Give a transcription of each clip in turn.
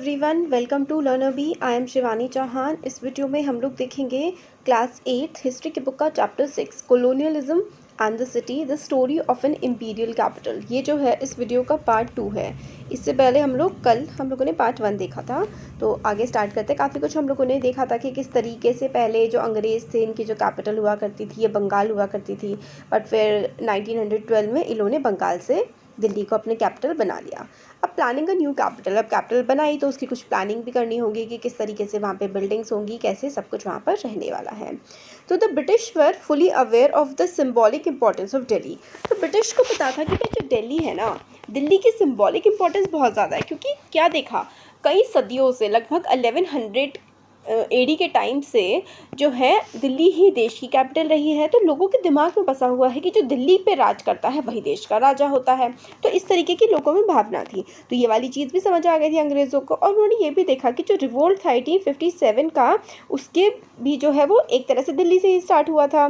Everyone, welcome to Learner Bee. I am Shivani Chauhan. इस video में हम लोग देखेंगे क्लास 8 हिस्ट्री के बुक का chapter 6 colonialism and the city the story of an imperial capital. ये जो है इस वीडियो का पार्ट 2 है। इससे पहले हम लोगों ने पार्ट 1 देखा था। तो आगे स्टार्ट करते। काफ़ी कुछ हम लोगों ने देखा था कि किस तरीके से पहले जो अंग्रेज़ थे इनकी जो कैपिटल हुआ करती थी ये बंगाल हुआ करती थी, बट फिर 1912 में इन्होंने बंगाल से दिल्ली को अपने कैपिटल बना लिया। अब प्लानिंग अ न्यू कैपिटल, अब कैपिटल बनाई तो उसकी कुछ प्लानिंग भी करनी होगी कि किस तरीके से वहाँ पे बिल्डिंग्स होंगी, कैसे सब कुछ वहाँ पर रहने वाला है। तो the British were fully aware of the symbolic importance of Delhi. तो ब्रिटिश को पता था कि जो दिल्ली है ना, दिल्ली की सिम्बॉलिक इम्पोर्टेंस बहुत ज़्यादा है। क्योंकि क्या देखा, कई सदियों से लगभग 1100 एडी के टाइम से जो है दिल्ली ही देश की कैपिटल रही है। तो लोगों के दिमाग में बसा हुआ है कि जो दिल्ली पे राज करता है वही देश का राजा होता है। तो इस तरीके की लोगों में भावना थी। तो ये वाली चीज़ भी समझ आ गई थी अंग्रेज़ों को। और उन्होंने ये भी देखा कि जो रिवोल्ट था 1857 का, उसके भी जो है वो एक तरह से दिल्ली से ही स्टार्ट हुआ था।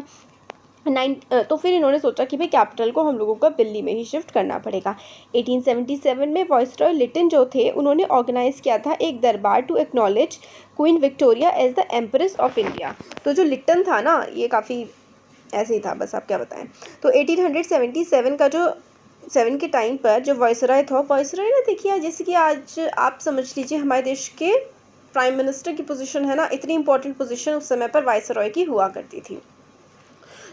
तो फिर इन्होंने सोचा कि भाई कैपिटल को हम लोगों को दिल्ली में ही शिफ्ट करना पड़ेगा। 1877 में वाइसरॉय लिटन जो थे उन्होंने ऑर्गेनाइज किया था एक durbar to acknowledge Queen Victoria as the empress of India. तो जो लिटन था ना, ये काफ़ी ऐसे ही था, बस आप क्या बताएं। तो 1877 का जो 7 के टाइम पर जो वाइसरॉय था, वाइसरॉय ना देखिए जैसे कि आज आप समझ लीजिए हमारे देश के प्राइम मिनिस्टर की पोजीशन है ना, इतनी इंपॉर्टेंट पोजीशन उस समय पर वाइसरॉय की हुआ करती थी।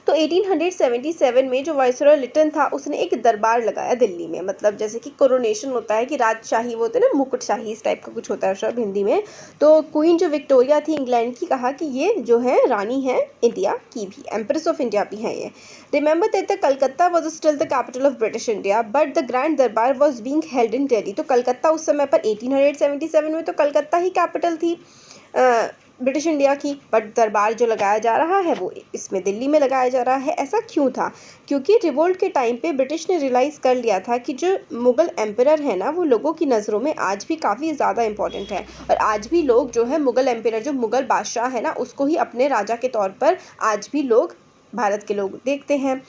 तो 1877 में जो वाइसरॉय लिटन था उसने एक दरबार लगाया दिल्ली में। मतलब जैसे कि कोरोनेशन होता है कि राजशाही, वो होते हैं ना मुकुटशाही, इस टाइप का कुछ होता है शब्द हिंदी में। तो क्वीन जो विक्टोरिया थी इंग्लैंड की, कहा कि ये जो है रानी है इंडिया की भी, एम्प्रेस ऑफ इंडिया भी है ये। Remember that the Calcutta was still the capital of British India but the grand Durbar was being held in Delhi. तो कलकत्ता उस समय पर 1877 में तो कलकत्ता ही कैपिटल थी ब्रिटिश इंडिया की, बट दरबार जो लगाया जा रहा है वो इसमें दिल्ली में लगाया जा रहा है। ऐसा क्यों था? क्योंकि रिवोल्ट के टाइम पे ब्रिटिश ने रियलाइज़ कर लिया था कि जो मुग़ल एम्परर है ना, वो लोगों की नज़रों में आज भी काफ़ी ज़्यादा इंपॉर्टेंट है। और आज भी लोग जो है मुग़ल एम्परर, जो मुग़ल बादशाह है ना, उसको ही अपने राजा के तौर पर आज भी लोग, भारत के लोग देखते हैं।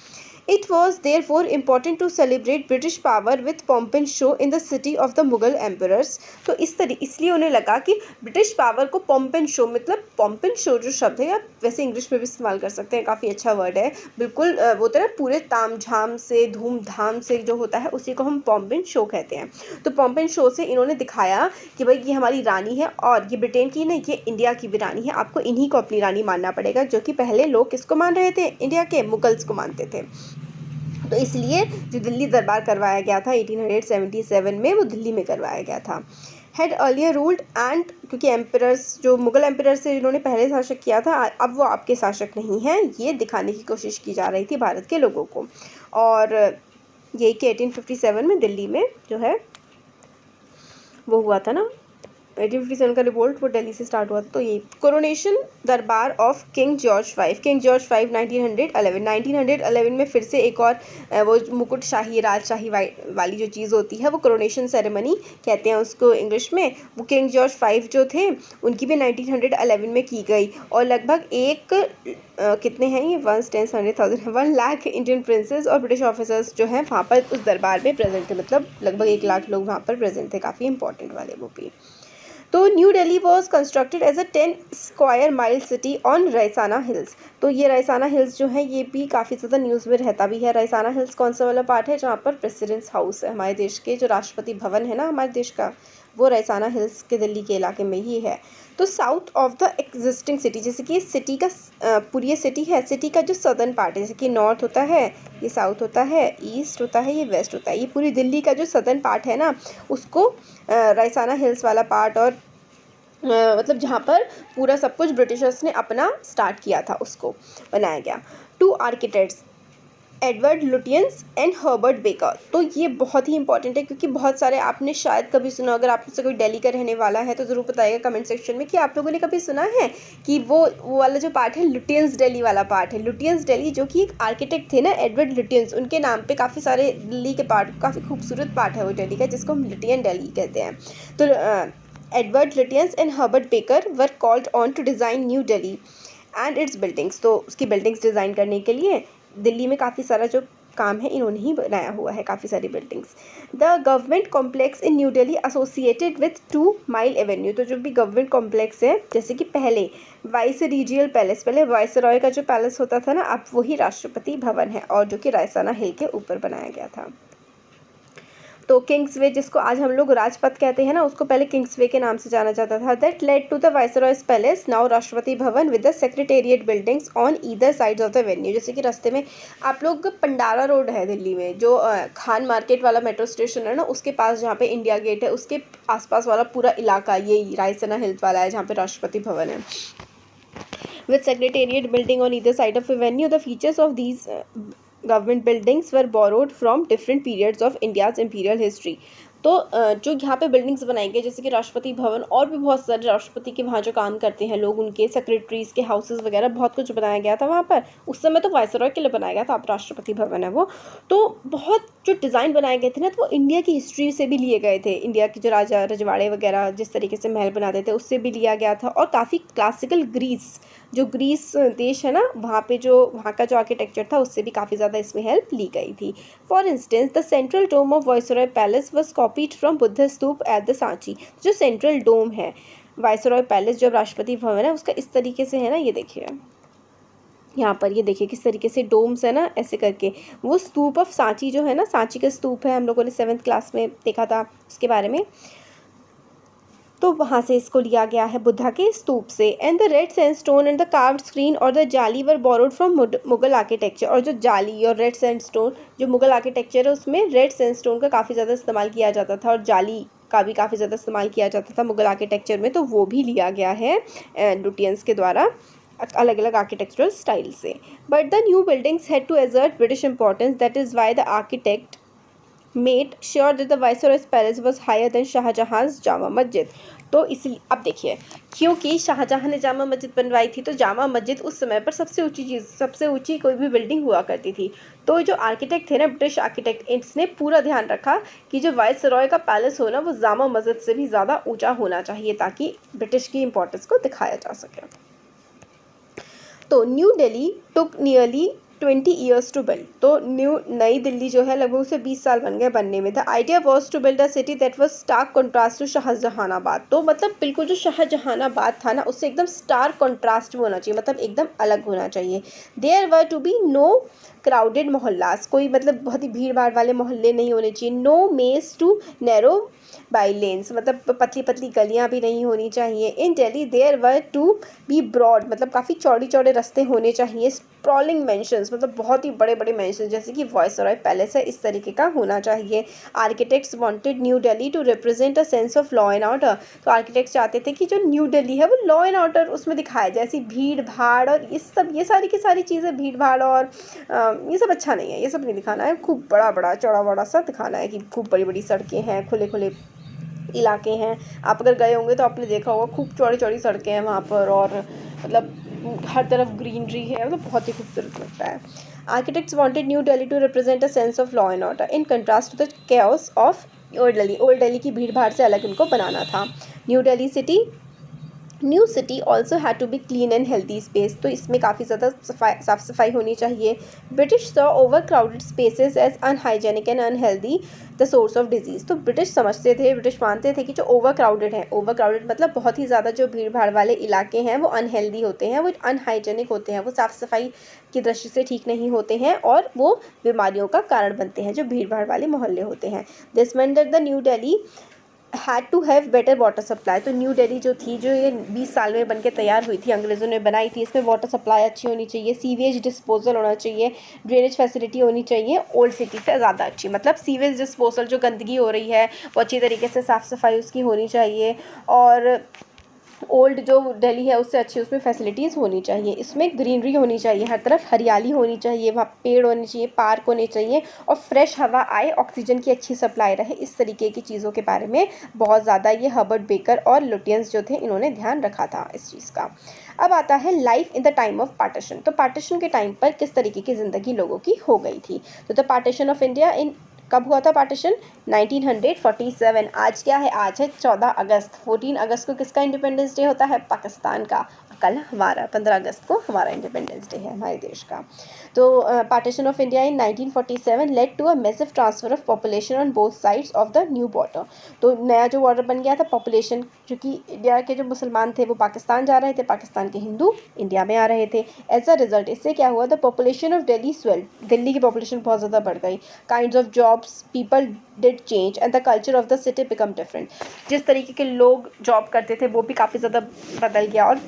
It was therefore important to celebrate British power with pomp and show in the city of the Mughal emperors। तो इसलिए उन्हें लगा कि ब्रिटिश पावर को pomp and show, मतलब pomp and show जो शब्द है, आप वैसे इंग्लिश में भी इस्तेमाल कर सकते हैं, काफ़ी अच्छा वर्ड है। बिल्कुल वो होता है ना पूरे तामझाम से, धूमधाम से जो होता है उसी को हम pomp and show कहते हैं। तो pomp and show से इन्होंने दिखाया कि भाई ये हमारी रानी है और ये ब्रिटेन की नहीं, ये इंडिया की भी रानी है। आपको इन्हीं को अपनी रानी मानना पड़ेगा, जो कि पहले लोग किसको मान रहे थे? इंडिया के मुगल्स को मानते थे। तो इसलिए जो दिल्ली दरबार करवाया गया था 1877 में, वो दिल्ली में करवाया गया था। हैड अर्लियर रूल्ड एंड, क्योंकि एम्परर्स, जो मुगल एम्परर से इन्होंने पहले शासक किया था, अब वो आपके शासक नहीं हैं, ये दिखाने की कोशिश की जा रही थी भारत के लोगों को। और यही कि 1857 में दिल्ली में जो है वो हुआ था ना, 1857 का रिवोल्ट, वो दिल्ली से स्टार्ट हुआ था। तो ये कोरोनेशन दरबार of king George 5, king George 5 1911 में फिर से एक और वो मुकुटशाही, राजशाही वाली जो चीज़ होती है वो कोरोनेशन सेरेमनी कहते हैं उसको इंग्लिश में। वो किंग जॉर्ज 5 जो थे उनकी भी 1911 में की गई। और लगभग कितने हैं ये, 1 लाख इंडियन प्रिंसेस और ब्रिटिश ऑफिसर्स जो हैं वहाँ पर उस दरबार में प्रेजेंट थे। मतलब लगभग 1 लाख लोग वहाँ पर प्रेजेंट थे, काफ़ी इंपॉर्टेंट वाले वो भी। तो new Delhi was constructed as a 10 square mile city on Raisina hills. तो ये रैसाना हिल्स जो है ये भी काफ़ी ज़्यादा न्यूज़ में रहता भी है। रैसाना हिल्स कौन सा वाला पार्ट है? जहाँ पर प्रेसिडेंट्स हाउस है हमारे देश के, जो राष्ट्रपति भवन है ना हमारे देश का, वो रैसाना हिल्स के दिल्ली के इलाके में ही है। तो south of the existing city, जैसे कि सिटी का पूरी ये सिटी है, सिटी का जो सदर्न पार्ट है, जैसे कि नॉर्थ होता है, ये साउथ होता है, ईस्ट होता है, ये वेस्ट होता है, ये पूरी दिल्ली का जो सदर्न पार्ट है ना, उसको रैसाना हिल्स वाला पार्ट, और मतलब जहाँ पर पूरा सब कुछ ब्रिटिशर्स ने अपना स्टार्ट किया था उसको बनाया गया। 2 architects, Edward Lutyens and Herbert baker. तो ये बहुत ही इंपॉर्टेंट है, क्योंकि बहुत सारे आपने शायद कभी सुना, अगर आप मुझसे कोई दिल्ली का रहने वाला है तो ज़रूर बताइएगा कमेंट सेक्शन में कि आप लोगों ने कभी सुना है कि वो वाला जो पार्ट है लुटियंस दिल्ली वाला पार्ट है। लुटियंस दिल्ली जो कि एक आर्किटेक्ट थे ना, एडवर्ड लुटियंस, उनके नाम पे काफ़ी सारे दिल्ली के पार्ट, काफ़ी खूबसूरत पार्ट है वो दिल्ली का, जिसको हम लुटियन दिल्ली कहते हैं। तो Edward Lutyens and Herbert Baker were called on to design New Delhi and its buildings। तो उसकी बिल्डिंग्स डिज़ाइन करने के लिए दिल्ली में काफ़ी सारा जो काम है इन्होंने ही बनाया हुआ है काफ़ी सारी buildings. The government complex in new Delhi associated with 2 mile Avenue, तो जो भी गवर्नमेंट कॉम्प्लेक्स है, जैसे कि पहले वाइस रीजियल पैलेस, पहले वाइसरॉय का जो पैलेस होता था ना, अब वही राष्ट्रपति भवन है, और जो कि रायसाना हिल के ऊपर बनाया गया था। तो किंग्सवे, जिसको आज हम लोग राजपथ कहते हैं ना, उसको पहले किंग्सवे के नाम से जाना जाता था। That led to the viceroy's palace, now Rashtrapati Bhavan, with the secretariat buildings on either sides of the venue. जैसे कि रास्ते में आप लोग, पंडारा रोड है दिल्ली में, जो खान मार्केट वाला मेट्रो स्टेशन है ना, उसके पास जहाँ पे इंडिया गेट है, उसके आसपास वाला पूरा इलाका ये रायसाना हिल्स वाला है, जहाँ पे राष्ट्रपति भवन है। With secretariat building on either side of a venue, the features of these government buildings were borrowed from different periods of India's imperial history. तो जो यहाँ पे बिल्डिंग्स बनाई गई, जैसे कि राष्ट्रपति भवन, और भी बहुत सारे राष्ट्रपति के वहाँ जो काम करते हैं लोग, उनके सेक्रेटरीज़ के हाउसेस वगैरह बहुत कुछ बनाया गया था वहाँ पर। उस समय तो वाइसरॉय के लिए बनाया गया था, अब राष्ट्रपति भवन है वो। तो बहुत जो डिज़ाइन बनाए गए थे ना, तो वो इंडिया की हिस्ट्री से भी लिए गए थे। इंडिया के जो राजा रजवाड़े वगैरह जिस तरीके से महल बनाते थे, उससे भी लिया गया था। और काफ़ी क्लासिकल ग्रीस, जो ग्रीस देश है ना, वहाँ पे जो वहाँ का जो आर्किटेक्चर था, उससे भी काफ़ी ज़्यादा इसमें हेल्प ली गई थी। For instance, the central dome of viceroy palace was copied from Buddha stupa at the Sanchi. जो सेंट्रल डोम है वाइसरॉय पैलेस, जो राष्ट्रपति भवन है, उसका इस तरीके से है ना, ये देखिए यहाँ पर, ये देखिए किस तरीके से डोम्स है ना, ऐसे करके। वो स्तूप ऑफ सांची जो है ना, सांची का स्तूप है, हम लोगों ने 7th क्लास में देखा था उसके बारे में। तो वहाँ से इसको लिया गया है बुद्धा के स्तूप से। And the red sandstone and the carved screen और द जाली वर बोरोड फ्रॉम मुगल आर्किटेक्चर। और जो जाली और रेड सैंडस्टोन, जो मुगल आर्किटेक्चर है, उसमें रेड सैंडस्टोन का काफ़ी ज़्यादा इस्तेमाल किया जाता था, और जाली का भी काफ़ी ज़्यादा इस्तेमाल किया जाता था मुगल आर्किटेक्चर में। तो वो भी लिया गया है लुटियंस के द्वारा अलग अलग आर्किटेक्चरल स्टाइल से। But the new buildings had to assert British importance, that is why the architect made sure that the viceroy's palace was higher than Shah Jahan's Jama Masjid. तो इसलिए अब देखिए, क्योंकि शाहजहां ने जामा मस्जिद बनवाई थी, तो जामा मस्जिद उस समय पर सबसे ऊंची चीज़, सबसे ऊंची कोई भी बिल्डिंग हुआ करती थी। तो जो आर्किटेक्ट थे ना, ब्रिटिश आर्किटेक्ट, इसने पूरा ध्यान रखा कि जो वाइसरॉय का पैलेस हो ना, वो जामा मस्जिद से भी ज़्यादा ऊंचा होना चाहिए, ताकि ब्रिटिश की इंपॉर्टेंस को दिखाया जा सके। तो new Delhi took nearly 20 years to build. तो नई दिल्ली जो है, लगभग उसे 20 साल बन गए बनने में। The idea was to build a city that was stark contrast to Shahjahanabad. तो मतलब बिल्कुल जो शाहजहानाबाद था ना, उससे एकदम स्टार्क कॉन्ट्रास्ट में होना चाहिए, मतलब एकदम अलग होना चाहिए। There were to be no crowded mohallas, कोई मतलब बहुत ही भीड़ भाड़ वाले मोहल्ले नहीं होने चाहिए। नो मेज टू नैरो बाई लेन्स, मतलब पतली पतली गलियां भी नहीं होनी चाहिए। In Delhi there were to be broad, मतलब काफ़ी चौड़े चौड़े रास्ते होने चाहिए। स्प्रॉलिंग मैंशंस, मतलब बहुत ही बड़े बड़े मैंशंस, जैसे कि वाइसरॉय पैलेस है, इस तरीके का होना चाहिए। Architects wanted New Delhi to represent a sense of law and order. तो आर्किटेक्ट्स चाहते थे कि जो न्यू दिल्ली है, वो लॉ एंड ऑर्डर उसमें दिखाया जाए। ऐसी भीड़ भाड़ और ये सारी की सारी चीज़ें, भीड़ भाड़ और ये सब अच्छा नहीं है, ये सब नहीं दिखाना है। खूब बड़ा बड़ा चौड़ा बड़ा सा दिखाना है कि खूब बड़ी बड़ी सड़कें हैं, खुले खुले इलाके हैं। आप अगर गए होंगे तो आपने देखा होगा, खूब चौड़ी चौड़ी सड़कें हैं वहाँ पर, और मतलब हर तरफ ग्रीनरी है, मतलब बहुत ही खूबसूरत लगता है। Architects wanted New Delhi to represent a sense of law and order in contrast to the chaos of old Delhi. Old Delhi की भीड़ भाड़ से अलग इनको बनाना था। New city also had to be clean and healthy space. तो इसमें काफ़ी ज़्यादा साफ़ सफाई होनी चाहिए। British saw overcrowded spaces as unhygienic and unhealthy the source of disease. तो ब्रिटिश समझते थे, ब्रिटिश मानते थे कि जो ओवर क्राउडेड है, ओवर क्राउडेड मतलब बहुत ही ज़्यादा जो भीड़ भाड़ वाले इलाके हैं, वो अनहेल्दी होते हैं, वो अनहाइजेनिक होते हैं, वो साफ़ सफाई की दृष्टि से ठीक नहीं होते हैं, और वो बीमारियों का कारण बनते हैं, जो भीड़ भाड़ वाले मोहल्ले होते हैं। This meant that the New Delhi had to have better water supply. तो न्यू दिल्ली जो थी, जो ये 20 साल में बनके तैयार हुई थी, अंग्रेज़ों ने बनाई थी, इसमें वाटर सप्लाई अच्छी होनी चाहिए, सीवेज डिस्पोजल होना चाहिए, ड्रेनेज फैसिलिटी होनी चाहिए ओल्ड सिटी से ज़्यादा अच्छी। मतलब सीवेज डिस्पोजल, जो गंदगी हो रही है, वो अच्छी तरीके से साफ़ सफाई उसकी होनी चाहिए, और ओल्ड जो दिल्ली है उससे अच्छी उसमें फैसिलिटीज़ होनी चाहिए। इसमें ग्रीनरी होनी चाहिए, हर तरफ हरियाली होनी चाहिए, वहाँ पेड़ होने चाहिए, पार्क होने चाहिए, और फ्रेश हवा आए, ऑक्सीजन की अच्छी सप्लाई रहे। इस तरीके की चीज़ों के बारे में बहुत ज़्यादा ये हर्बर्ट बेकर और लुटियंस जो थे, इन्होंने ध्यान रखा था इस चीज़ का। अब आता है life in the time of partition. तो पार्टीशन के टाइम पर किस तरीके की ज़िंदगी लोगों की हो गई थी। तो द पार्टीशन ऑफ इंडिया इन कब हुआ था पार्टीशन? 1947। आज क्या है? आज है 14 अगस्त। 14 अगस्त को किसका इंडिपेंडेंस डे होता है? पाकिस्तान का। कल हमारा 15 अगस्त को हमारा इंडिपेंडेंस डे है हमारे देश का। तो partition of India in 1947 led to a massive transfer of population on both sides of the new border. तो नया जो बॉर्डर बन गया था, पॉपुलेशन, क्योंकि इंडिया के जो मुसलमान थे वो पाकिस्तान जा रहे थे, पाकिस्तान के हिंदू इंडिया में आ रहे थे। एज अ रिजल्ट इससे क्या हुआ? The population of Delhi swelled. Delhi की पॉपुलेशन बहुत ज़्यादा बढ़ गई। Kinds of jobs people did change and the culture of the city become different. जिस तरीके के लोग जॉब करते थे वो भी काफ़ी ज़्यादा बदल गया और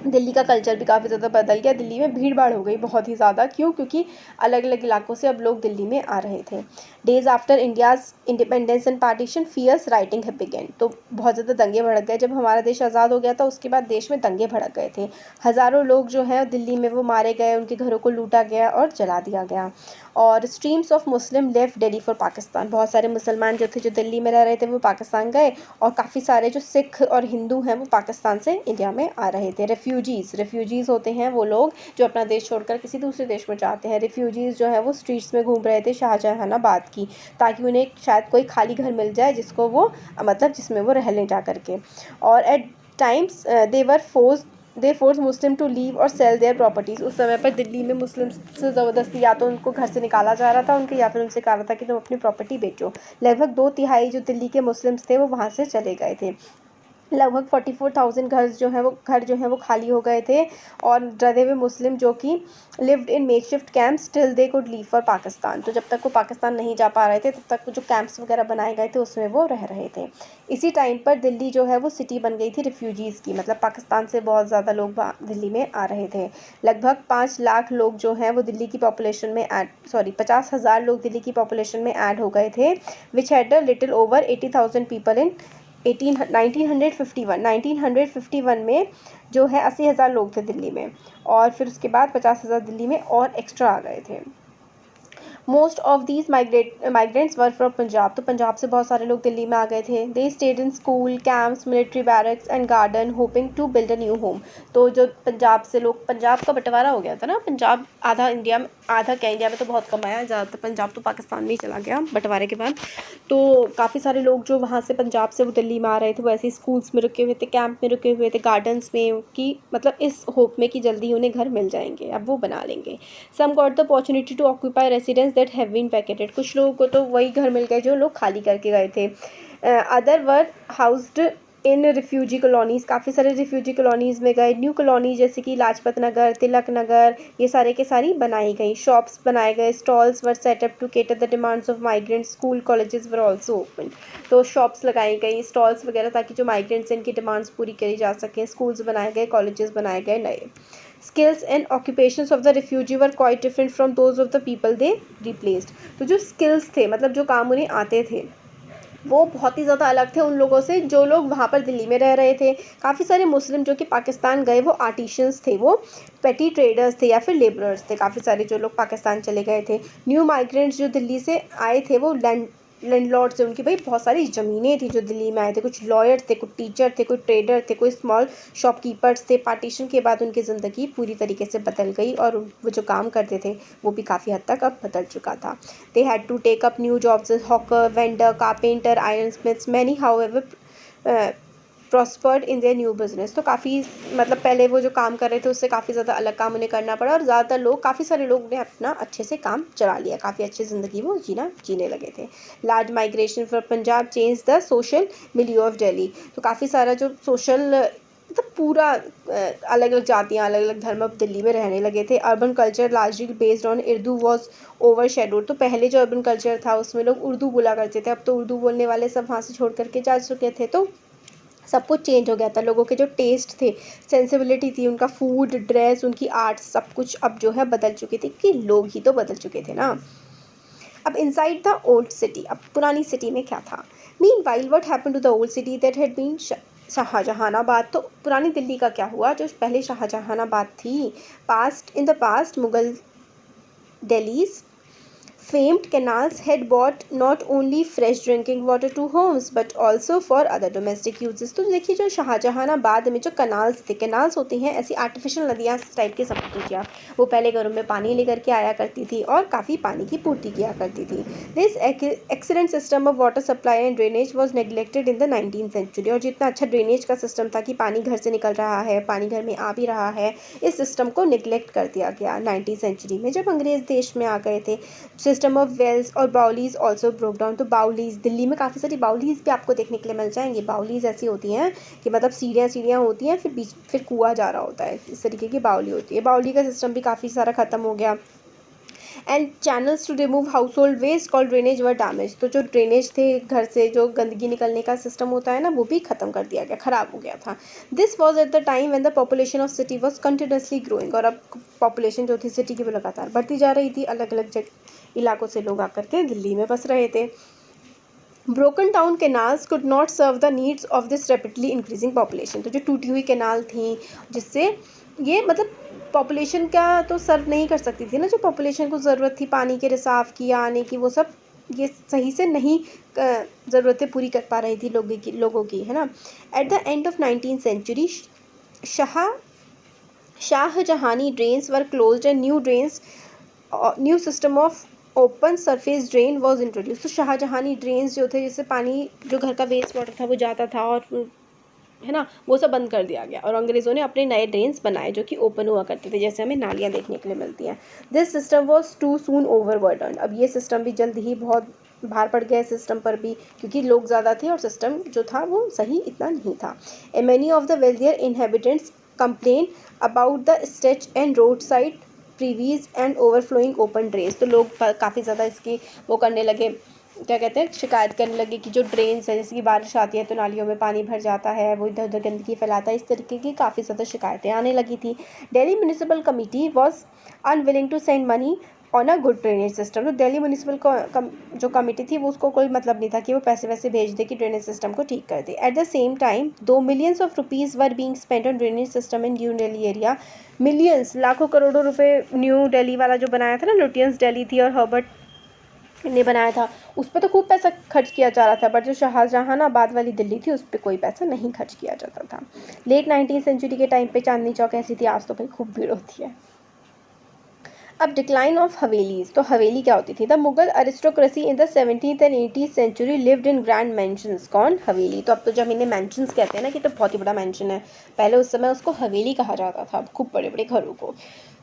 दिल्ली का कल्चर भी काफ़ी ज़्यादा बदल गया। दिल्ली में भीड़ भाड़ हो गई बहुत ही ज़्यादा। क्यों? क्योंकि अलग अलग इलाकों से अब लोग दिल्ली में आ रहे थे। Days after India's independence and partition fierce rioting है बिगेन। तो बहुत ज़्यादा दंगे भड़क गए। जब हमारा देश आज़ाद हो गया था उसके बाद देश में दंगे भड़क गए थे। हज़ारों लोग जो हैं दिल्ली में वो मारे गए, उनके घरों को लूटा गया और जला दिया गया। और streams of Muslim left Delhi for Pakistan. बहुत सारे मुसलमान जो थे जो दिल्ली में रह रहे थे वो पाकिस्तान गए, और काफ़ी सारे जो सिख और हिंदू हैं वो पाकिस्तान से इंडिया में आ रहे थे। रेफ्यूजीज़ होते हैं वो लोग जो अपना देश छोड़कर किसी दूसरे देश में जाते हैं। रेफ्यूजीज़ जो है वो स्ट्रीट्स में घूम रहे थे शाहजहानाबाद की, ताकि उन्हें शायद कोई खाली घर मिल जाए जिसको वो मतलब जिसमें वो रह लें जा करके। और at times they force Muslim to leave or sell their properties. उस समय पर दिल्ली में मुस्लिम से ज़बरदस्ती या तो उनको घर से निकाला जा रहा था उनके, या फिर उनसे कहा रहा था कि तुम अपनी प्रॉपर्टी बेचो। लगभग 2/3 जो दिल्ली के मुस्लिम्स थे वो वहाँ से चले गए थे। लगभग 44,000 घर जो हैं वो खाली हो गए थे। और डरे हुए मुस्लिम जो कि lived in makeshift camps till they could leave for Pakistan. तो जब तक वो पाकिस्तान नहीं जा पा रहे थे तब तक जो कैंप्स वगैरह बनाए गए थे उसमें वो रह रहे थे। इसी टाइम पर दिल्ली जो है वो सिटी बन गई थी रिफ्यूजीज़ की, मतलब पाकिस्तान से बहुत ज़्यादा लोग दिल्ली में आ रहे थे। लगभग 5 लाख लोग जो हैं वो दिल्ली की पॉपुलेशन में 50,000 लोग दिल्ली की पॉपुलेशन में ऐड हो गए थे, which had a little over 80,000 people in 1951 में जो है 80,000 लोग थे दिल्ली में, और फिर उसके बाद 50,000 दिल्ली में और एक्स्ट्रा आ गए थे। Most of these migrants were from Punjab. तो पंजाब से बहुत सारे लोग दिल्ली में आ गए थे। They stayed in school, camps, military barracks and garden hoping to build a new home. तो जो पंजाब से लोग, पंजाब का बंटवारा हो गया था ना, पंजाब आधा इंडिया में, आधा क्या इंडिया में तो बहुत कम आया, ज़्यादातर पंजाब तो पाकिस्तान में ही चला गया बंटवारे के बाद। तो काफ़ी सारे लोग जो वहाँ से पंजाब से वो दिल्ली में आ रहे थे वो ऐसे स्कूल्स में रुके हुए थे, कैंप में रुके हुए थे, गार्डन्स में, कि मतलब इस होप में कि जल्दी उन्हें घर मिल जाएंगे, अब वो बना लेंगे। Some got the opportunity to occupy residence that have been vacated. कुछ लोगों को तो वही घर मिल गए जो लोग खाली करके गए थे। Other were housed in refugee colonies. काफ़ी सारे रिफ्यूजी कॉलोनीज़ में गए। न्यू कॉलोनी जैसे कि लाजपत नगर, तिलक नगर, ये सारे के सारी बनाई गई। शॉप्स बनाए गए। Stalls were set up to cater the demands of migrants. School colleges were also open. तो शॉप्स लगाई गई, स्टॉल्स वगैरह, ताकि जो माइग्रेंट्स हैं इनकी डिमांड्स पूरी करी जा सकें। स्कूल्स बनाए गए, कॉलेजेस बनाए गए नए। Skills and occupations of the refugee were quite different from those of the people they replaced. तो जो स्किल्स थे, मतलब जो काम उन्हें आते थे, वो बहुत ही ज़्यादा अलग थे उन लोगों से जो लोग वहाँ पर दिल्ली में रह रहे थे। काफ़ी सारे मुस्लिम जो कि पाकिस्तान गए वो आर्टिशंस थे, वो पेटी ट्रेडर्स थे या फिर लेबरर्स थे। काफ़ी सारे जो लोग पाकिस्तान चले गए थे। न्यू माइग्रेंट्स जो दिल्ली से आए थे वो लैंडलॉर्ड से, उनकी भाई बहुत सारी ज़मीनें थी जो दिल्ली में आए थे। कुछ लॉयर्स थे, कुछ टीचर थे, कुछ ट्रेडर थे, कोई स्मॉल शॉपकीपर्स थे। पार्टीशन के बाद उनकी ज़िंदगी पूरी तरीके से बदल गई और वो जो काम करते थे वो भी काफ़ी हद तक अब बदल चुका था। They had to take up new jobs as hawker, vendor, carpenter, iron smiths. Many however prospered in their new business. तो काफ़ी मतलब पहले वो जो काम कर रहे थे उससे काफ़ी ज़्यादा अलग काम उन्हें करना पड़ा, और ज़्यादातर लोग, काफ़ी सारे लोग ने अपना अच्छे से काम चला लिया, काफ़ी अच्छी ज़िंदगी वो जीने लगे थे। Large migration from Punjab change the social मिलियो ऑफ दिल्ली। तो काफ़ी सारा जो सोशल, मतलब पूरा अलग अलग जातियाँ, अलग अलग धर्म अब दिल्ली में रहने लगे थे। Urban culture largely based on Urdu was over shadowed. तो पहले जो अर्बन कल्चर था उसमें लोग उर्दू बोला करते थे, अब तो उर्दू बोलने वाले सब वहाँ से छोड़ करके जा चुके थे, तो सब कुछ चेंज हो गया था। लोगों के जो टेस्ट थे, सेंसिबिलिटी थी, उनका फूड, ड्रेस, उनकी आर्ट, सब कुछ अब जो है बदल चुके थे, कि लोग ही तो बदल चुके थे ना। अब इनसाइड द ओल्ड सिटी, अब पुरानी सिटी में क्या था। Meanwhile what happened to the old city that had been Shahjahanabad. तो पुरानी दिल्ली का क्या हुआ, जो पहले शाहजहानाबाद थी। In the past Mughal Delhi's famed canals had brought not only fresh drinking water to homes but also for other domestic uses। तो देखिए जो शाहजहानाबाद में जो कनाल्स थे, कनाल्स होती हैं ऐसी आर्टिफिशियल नदियाँ टाइप की, समझ लीजिए आप, वो पहले घरों में पानी लेकर के आया करती थी और काफ़ी पानी की पूर्ति किया करती थी। This excellent system of water supply and drainage was neglected in the 19th century. और जितना अच्छा ड्रेनेज का सिस्टम था कि पानी घर से निकल रहा है, पानी घर में आ भी रहा है, इस सिस्टम को निगलेक्ट कर दिया गया 19th सेंचुरी में जब अंग्रेज़ देश में आ गए थे। सिस्टम ऑफ वेल्स और बाउलीज ऑल्सो ब्रोक डाउन। तो बाउलीज, दिल्ली में काफ़ी सारी बाउलीज भी आपको देखने के लिए मिल जाएंगी। बाउलीज ऐसी होती हैं कि मतलब सीढ़ियाँ होती हैं, फिर कुआं जा रहा होता है, इस तरीके की बाउली होती है। बाउली का सिस्टम भी काफ़ी सारा ख़त्म हो गया। And channels to remove household waste call drainage were damage. तो जो ड्रेनेज थे, घर से जो गंदगी निकलने का सिस्टम होता है ना, वो भी ख़त्म कर दिया गया, ख़राब हो गया था। This was at the time when the population of city was continuously growing. और अब पॉपुलेशन जो थी सिटी की वो लगातार बढ़ती जा रही थी, अलग अलग इलाकों से लोग आकर के दिल्ली में बस रहे थे। Broken down canals could not serve the needs of this rapidly increasing population. तो जो टूटी हुई कैनाल थी, जिससे ये मतलब पॉपुलेशन का तो सर्व नहीं कर सकती थी ना, जो पॉपुलेशन को ज़रूरत थी पानी के रिसाव की, आने की, वो सब ये सही से नहीं ज़रूरतें पूरी कर पा रही थी लोगों की, है ना। At the end of 19th century Shahjahani drains were closed and new system of open surface drain was introduce. तो शाहजहानी ड्रेन्स जो थे, जिससे पानी जो घर का वेस्ट वाटर था वो जाता था, और है ना, वो सब बंद कर दिया गया और अंग्रेज़ों ने अपने नए ड्रेन्स बनाए जो कि ओपन हुआ करते थे, जैसे हमें नालियाँ देखने के लिए मिलती हैं। This system was too soon overburden. अब ये सिस्टम भी जल्द ही बहुत भार पड़ गया सिस्टम पर भी, क्योंकि लोग ज़्यादा थे और सिस्टम जो था वो सही इतना नहीं था। A many of the wealthier inhabitants complain about the stretch and road side privies and overflowing open drains. तो लोग काफ़ी ज़्यादा इसकी वो करने लगे, क्या कहते हैं, शिकायत करने लगे कि जो ड्रेन्स है, जैसे कि बारिश आती है तो नालियों में पानी भर जाता है, वो इधर उधर गंदगी फैलाता है, इस तरीके की काफ़ी ज़्यादा शिकायतें आने लगी थी। Delhi municipal committee was unwilling to send money on a good drainage system. तो दिल्ली म्यूनिसिपल जो कमेटी थी वो उसको कोई मतलब नहीं था कि वो पैसे वैसे भेज दे कि ड्रेनेज सिस्टम को ठीक कर दे। एट द सेम टाइम दो millions of rupees were being spent on drainage system in new Delhi area. Millions, लाखों करोड़ों रुपए न्यू दिल्ली वाला जो बनाया था ना, लुटियंस दिल्ली थी और हर्बर्ट ने बनाया था, उस पर तो खूब पैसा खर्च किया जा रहा था, बट जो शाहजहानाबाद वाली दिल्ली थी उस पर कोई पैसा नहीं खर्च किया जाता था। लेट 19th सेंचुरी के टाइम पे चांदनी चौक ऐसी थी, आज तो भाई खूब भीड़ होती है। अब डिक्लाइन ऑफ हवेलीज। तो हवेली क्या होती थी? The Mughal aristocracy in the 17th and 18th century lived in grand mansions. कौन? हवेली। तो अब तो जब इन्हें मैंशंस कहते हैं ना कि तो बहुत ही बड़ा मैंशन है, पहले उस समय उसको हवेली कहा जाता था, खूब बड़े बड़े घरों को।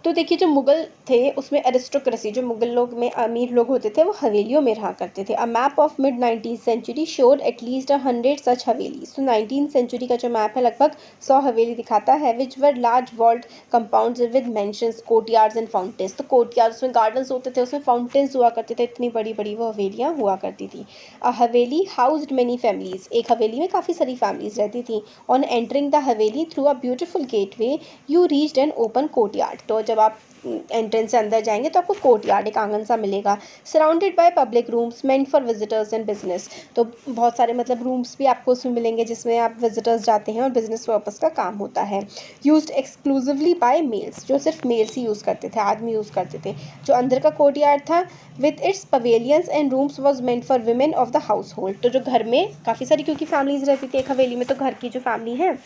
तो देखिए जो मुगल थे उसमें एरिस्टोक्रेसी, जो मुगल लोग में अमीर लोग होते थे वो हवेलियों में रहा करते थे। A map of mid 19th century showed at least 100 such havelis. तो 19th सेंचुरी का जो मैप है लगभग 100 हवेली दिखाता है, which were large walled compounds with mansions, courtyards and fountains. तो कोर्टयार्ड्स में गार्डन्स होते थे, उसमें फाउंटेन्स हुआ करते थे, इतनी बड़ी बड़ी वो हवेलियाँ हुआ करती थी। अ हवेली हाउस्ड मेनी फैमिलीज। एक हवेली में काफ़ी सारी फैमिलीज रहती थी। On entering the Haveli through a beautiful gateway you reached an open courtyard. तो जब आप एंट्रेंस से अंदर जाएंगे तो आपको कोर्टयार्ड, एक आंगन सा मिलेगा, surrounded by public rooms meant for visitors and business. तो बहुत सारे मतलब रूम्स भी आपको उसमें मिलेंगे जिसमें आप विजिटर्स जाते हैं और बिजनेस पर्पस का काम होता है। यूज्ड एक्सक्लूसिवली बाय मेल्स, जो सिर्फ मेल्स ही यूज़ करते थे, आदमी यूज़ करते थे। जो अंदर का कोर्टयार्ड था with its pavilions and rooms was meant for women of the house hold. तो जो घर में काफ़ी सारी, क्योंकि फैमिलीज रहती थी एक हवेली में, तो घर की जो फैमिली है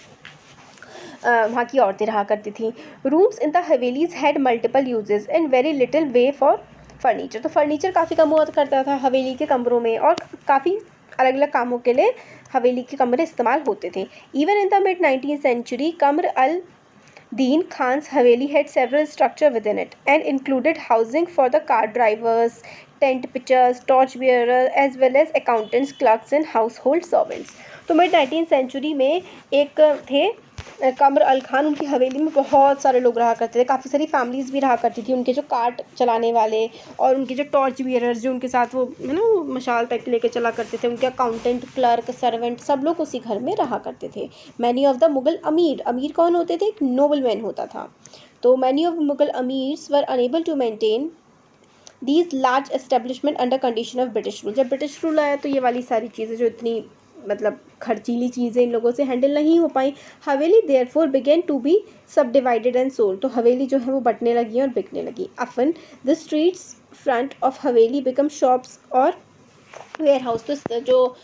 वहाँ की औरतें रहा करती थी। Rooms in the havelis had multiple uses and very little way for furniture. तो फर्नीचर काफ़ी कम हुआ करता था हवेली के कमरों में, और काफ़ी अलग अलग कामों के लिए हवेली के कमरे इस्तेमाल होते थे। Even in the mid 19th century Qamar al Din Khan's haveli had several structure with in it and included housing for the car drivers, tent pitchers, torch bearer as well as accountants, clerks and household servants. तो mid 19th century में एक थे कमर अल खान, उनकी हवेली में बहुत सारे लोग रहा करते थे, काफ़ी सारी फैमिलीज भी रहा करती थी। उनके जो कार्ट चलाने वाले और उनके जो टॉर्च बियरर्स, जो उनके साथ वो है ना वो मशाल टाइप लेके चला करते थे, उनके अकाउंटेंट, क्लर्क, सर्वेंट, सब लोग उसी घर में रहा करते थे। मैनी ऑफ द मुगल अमीर, अमीर कौन होते थे? एक नोबल मैन होता था। तो many of Mughal amirs were unable to maintain these large establishment under condition of British rule. जब ब्रिटिश रूल आया तो ये वाली सारी चीज़ें जो इतनी मतलब खर्चीली चीज़ें इन लोगों से हैंडल नहीं हो पाई। हवेली देयरफॉर बिगेन टू बी सब डिवाइडेड एंड सोल्ड, तो हवेली जो है वो बंटने लगी और बिकने लगी। Often the streets front of Haveli become shops और वेयर हाउस, तो जो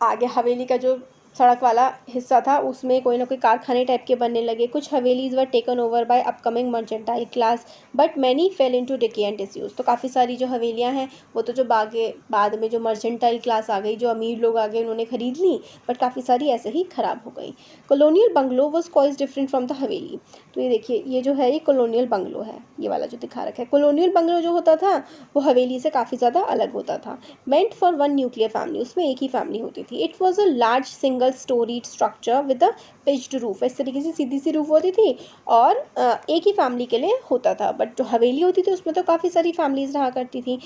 आगे हवेली का जो सड़क वाला हिस्सा था उसमें कोई ना कोई कारखाने टाइप के बनने लगे। कुछ havelis were taken over by upcoming mercantile class but many fail into decay and disuse, तो काफ़ी सारी जो हवेलियां हैं वो तो जो बाद में जो मर्चेंटाइल क्लास आ गई, जो अमीर लोग आ गए, उन्होंने खरीद ली, बट काफ़ी सारी ऐसे ही ख़राब हो गई। Colonial bungalow was quite different from the हवेली, तो ये देखिए ये जो है ये कॉलोनियल बंगलो है, ये वाला जो दिखा रखा है। कॉलोनियल बंगलो जो होता था वो हवेली से काफ़ी ज़्यादा अलग होता था। Meant for one nuclear family, उसमें एक ही फैमिली होती थी। It was a large single storeyed structure with a pitched roof, इस तरीके से सीधी सी रूफ होती थी और एक ही फैमिली के लिए होता था। बट जो हवेली होती थी उसमें तो काफ़ी सारी फैमिलीज रहा करती थी।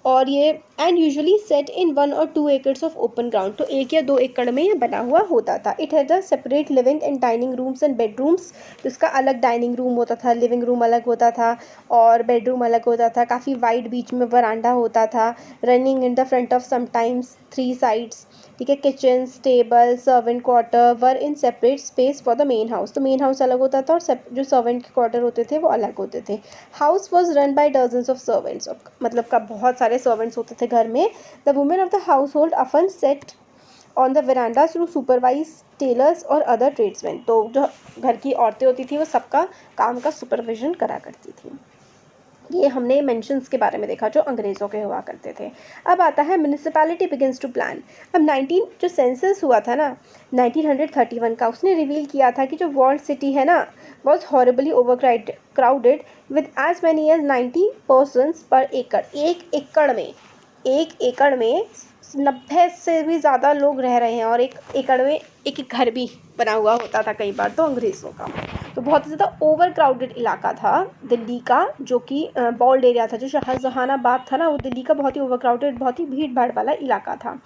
और ये and usually set in 1 or 2 acres of open ground, तो 1 या 2 एकड़ में ये बना हुआ होता था। It had a separate living and dining rooms and bedrooms, तो इसका अलग डाइनिंग रूम होता था, लिविंग रूम अलग होता था और बेडरूम अलग होता था। काफ़ी वाइड बीच में वरांडा होता था, running in the front of sometimes 3 sides, ठीक है। Kitchen, stable, servant quarter were in separate space for the main house, तो मेन हाउस अलग होता था और जो सर्वेंट के क्वार्टर होते थे वो अलग होते थे। House was run by dozens of servants, मतलब का बहुत सारे सर्वेंट्स होते थे घर में। The women of the household often sat on the veranda to supervise tailors और अदर ट्रेड्समैन, तो जो घर की औरतें होती थी वो सबका काम का सुपरविजन करा करती थी। ये हमने मेंशंस के बारे में देखा जो अंग्रेज़ों के हुआ करते थे। अब आता है म्यूनिसिपैलिटी बिगिंस टू प्लान। अब 19 जो सेंसस हुआ था ना 1931 का, उसने रिवील किया था कि जो वॉल्ड सिटी है ना was horribly overcrowded with as many as 90 persons per acre. एक एकड़ में 90 से भी ज़्यादा लोग रह रहे हैं और एक एकड़ में एक एक घर भी बना हुआ होता था कई बार तो अंग्रेज़ों का। तो बहुत ज़्यादा ओवर क्राउडेड इलाका था दिल्ली का, जो कि बॉल्ड एरिया था। जो शाहजहानाबाद था ना वो दिल्ली का बहुत ही ओवर क्राउडेड, बहुत ही भीड़ भाड़ वाला इलाका था।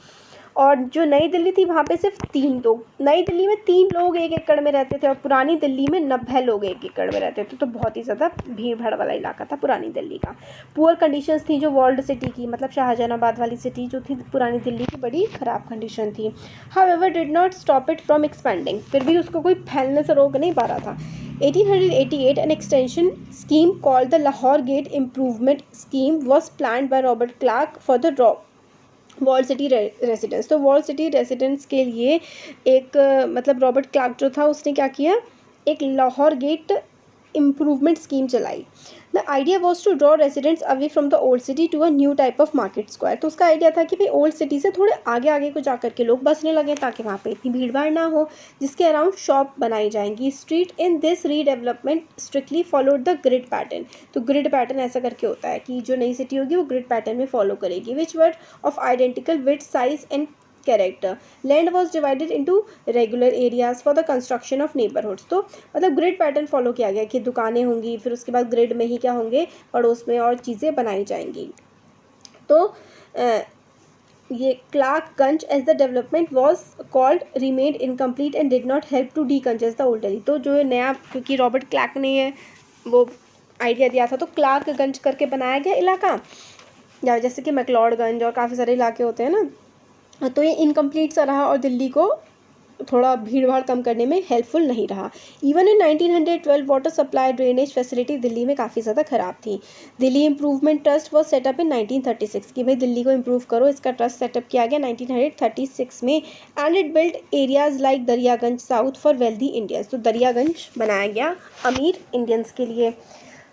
और जो नई दिल्ली थी वहाँ पे सिर्फ 3 लोग, नई दिल्ली में 3 लोग एक एकड़ में रहते थे और पुरानी दिल्ली में 90 लोग एक एकड़ में रहते थे, तो बहुत ही ज़्यादा भीड़ भाड़ वाला इलाका था पुरानी दिल्ली का। पुअर कंडीशंस थी जो वॉल्ड सिटी की, मतलब शाहजहानाबाद वाली सिटी जो थी पुरानी दिल्ली की, बड़ी ख़राब कंडीशन थी। However did not stop it from expanding, फिर भी उसको कोई फैलने से रोक नहीं पा रहा था। 1888 an extension scheme called the Lahore Gate Improvement Scheme was planned by Robert Clark for the wall city residence. तो वॉल सिटी रेसिडेंस के लिए एक मतलब रॉबर्ट क्लार्क जो था उसने क्या किया, एक लाहौर गेट इम्प्रूवमेंट स्कीम चलाई। The idea was to draw residents away from the old city to a new type of market square, तो उसका आइडिया था कि भाई ओल्ड सिटी से थोड़े आगे आगे को जाकर के लोग बसने लगे ताकि वहाँ पे इतनी भीड़ भाड़ ना हो, जिसके अराउंड शॉप बनाई जाएंगी। Street in this redevelopment strictly followed the grid pattern, तो ग्रिड पैटर्न ऐसा करके होता है कि जो नई सिटी होगी वो ग्रिड पैटर्न में फॉलो करेगी, which were of identical with size and character. Land was divided into regular areas for the construction of neighbourhoods, तो मतलब ग्रिड पैटर्न फॉलो किया गया कि दुकानें होंगी, फिर उसके बाद ग्रिड में ही क्या होंगे, पड़ोस में और चीज़ें बनाई जाएंगी। तो ये Clarkganj as the development was called remained incomplete and did not help to decongest the old Delhi, तो जो नया, क्योंकि रॉबर्ट क्लार्क ने वो आइडिया दिया था तो क्लार्कगंज करके बनाया गया इलाका, या जैसे कि मैक्लोडगंज और काफ़ी सारे इलाके होते हैं ना, तो ये इनकम्प्लीट सा रहा और दिल्ली को थोड़ा भीड़ भाड़ कम करने में हेल्पफुल नहीं रहा। Even in 1912 water supply drainage facility Delhi में काफ़ी ज़्यादा ख़राब थी। Delhi improvement trust was set up in 1936, कि भाई दिल्ली को इम्प्रूव करो, इसका ट्रस्ट सेटअप किया गया 1936 में। And it built areas like Daryaganj south for wealthy Indians, तो दरियागंज बनाया गया अमीर इंडियंस के लिए।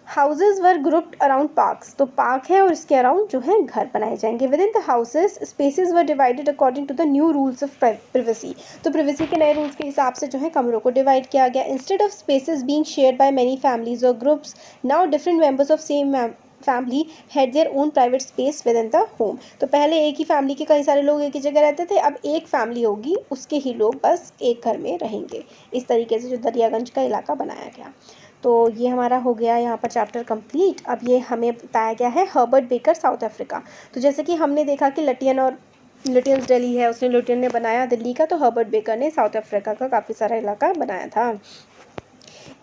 Houses were grouped around parks, तो पार्क है और इसके अराउंड जो है घर बनाए जाएंगे। With in the houses spaces were divided according to the new rules of privacy, तो प्रिवेसी के नए रूल्स के हिसाब से जो है कमरों को डिवाइड किया गया। Instead of spaces being shared by many families और groups, now different members of same family had their own private space with in the home, तो पहले एक ही फैमिली के कई सारे लोग एक ही जगह रहते थे, अब एक फैमिली होगी उसके ही लोग बस एक घर में रहेंगे। इस तरीके से जो दरियागंज का इलाका बनाया गया। तो ये हमारा हो गया यहाँ पर चैप्टर कंप्लीट। अब ये हमें बताया गया है हर्बर्ट बेकर साउथ अफ्रीका। तो जैसे कि हमने देखा कि लुटियंस दिल्ली है, उसने लुटियन ने बनाया दिल्ली का, तो हर्बर्ट बेकर ने साउथ अफ्रीका का काफ़ी सारा इलाका बनाया था।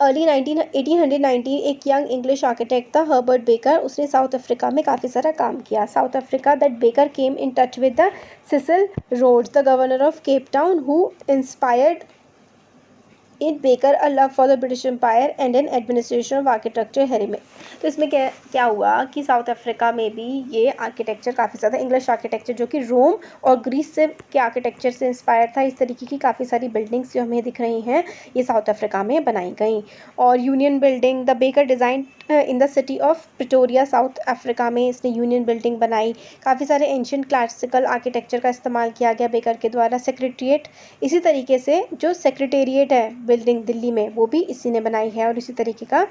अर्ली 1819 एक यंग इंग्लिश आर्किटेक्ट था हर्बर्ट बेकर। उसने साउथ अफ्रीका में काफ़ी सारा काम किया। South Africa that Baker came in touch with the Cecil Rhodes the governor of Cape Town who inspired in Baker a love for the British empire and an administration of architecture हेरिमे। तो इसमें क्या हुआ कि south Africa में भी ये architecture काफ़ी ज़्यादा इंग्लिश आर्किटेक्चर जो कि रोम और ग्रीस से के आर्किटेक्चर से इंस्पायर था। इस तरीके की काफ़ी सारी बिल्डिंग्स जो हमें दिख रही हैं ये साउथ अफ्रीका में बनाई गई। और union building the baker design in the city of Pretoria south Africa में इसने यूनियन बिल्डिंग बनाई। काफ़ी सारे एंशियंट क्लासिकल आर्किटेक्चर का इस्तेमाल किया गया बेकर के द्वारा। सेक्रेटरीट इसी तरीके से जो सेक्रेटेरिएट है बिल्डिंग दिल्ली में वो भी इसी ने बनाई है और इसी तरीके का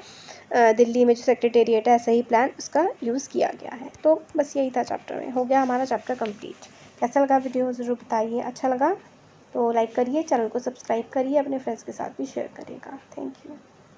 दिल्ली में जो सेक्रेटेरिएट है ऐसा ही प्लान उसका यूज़ किया गया है। तो बस यही था चैप्टर में। हो गया हमारा चैप्टर कंप्लीट। कैसा लगा वीडियो ज़रूर बताइए। अच्छा लगा तो लाइक करिए, चैनल को सब्सक्राइब करिए, अपने फ्रेंड्स के साथ भी शेयर करिएगा। Thank you.